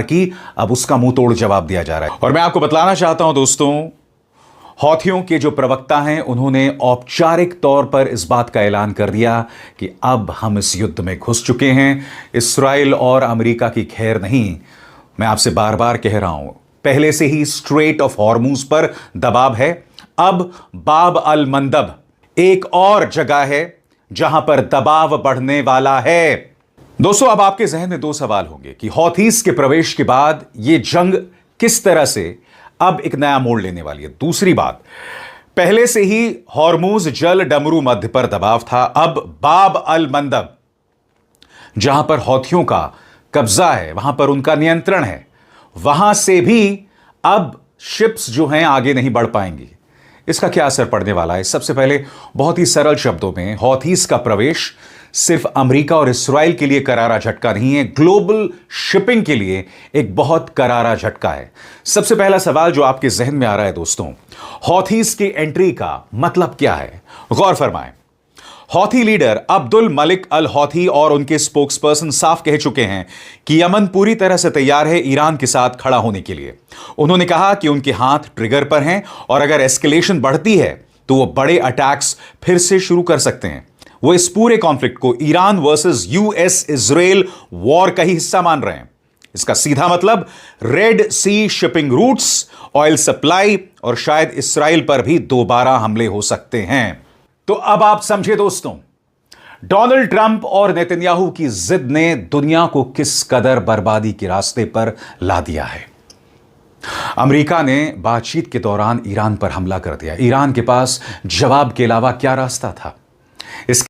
की अब उसका मुंह तोड़ जवाब दिया जा रहा है। और मैं आपको बतलाना चाहता हूं दोस्तों, हौथियों के जो प्रवक्ता हैं उन्होंने औपचारिक तौर पर इस बात का ऐलान कर दिया कि अब हम इस युद्ध में घुस चुके हैं। इस्राइल और अमेरिका की खैर नहीं। मैं आपसे बार बार कह रहा हूं, पहले से ही स्ट्रेट ऑफ हॉर्मुज पर दबाव है। अब बाब अल मंदब एक और जगह है जहां पर दबाव बढ़ने वाला है। दोस्तों, अब आपके जहन में दो सवाल होंगे कि हौथीस के प्रवेश के बाद यह जंग किस तरह से अब एक नया मोड़ लेने वाली है। दूसरी बात, पहले से ही हॉर्मुज जल डमरू मध्य पर दबाव था। अब बाब अल मंदब जहां पर हौथियों का कब्जा है, वहां पर उनका नियंत्रण है, वहां से भी अब शिप्स जो हैं आगे नहीं बढ़ पाएंगी। इसका क्या असर पड़ने वाला है? सबसे पहले बहुत ही सरल शब्दों में, हौथीस का प्रवेश सिर्फ अमेरिका और इस्राइल के लिए करारा झटका नहीं है, ग्लोबल शिपिंग के लिए एक बहुत करारा झटका है। सबसे पहला सवाल जो आपके जहन में आ रहा है दोस्तों, हौथीस की एंट्री का मतलब क्या है? गौर फरमाएं। हौथी लीडर अब्दुल मलिक अल हौथी और उनके स्पोक्सपर्सन साफ कह चुके हैं कि यमन पूरी तरह से तैयार है ईरान के साथ खड़ा होने के लिए। उन्होंने कहा कि उनके हाथ ट्रिगर पर हैं और अगर एस्केलेशन बढ़ती है तो वो बड़े अटैक्स फिर से शुरू कर सकते हैं। वो इस पूरे कॉन्फ्लिक्ट को Iran versus US Israel war का ही हिस्सा मान रहे हैं। इसका सीधा मतलब रेड सी शिपिंग रूट्स, ऑयल सप्लाई और शायद इस्राइल पर भी दोबारा हमले हो सकते हैं। तो अब आप समझे दोस्तों, डोनाल्ड ट्रंप और नेतन्याहू की जिद ने दुनिया को किस कदर बर्बादी के रास्ते पर ला दिया है। अमेरिका ने बातचीत के दौरान ईरान पर हमला कर दिया। ईरान के पास जवाब के अलावा क्या रास्ता था?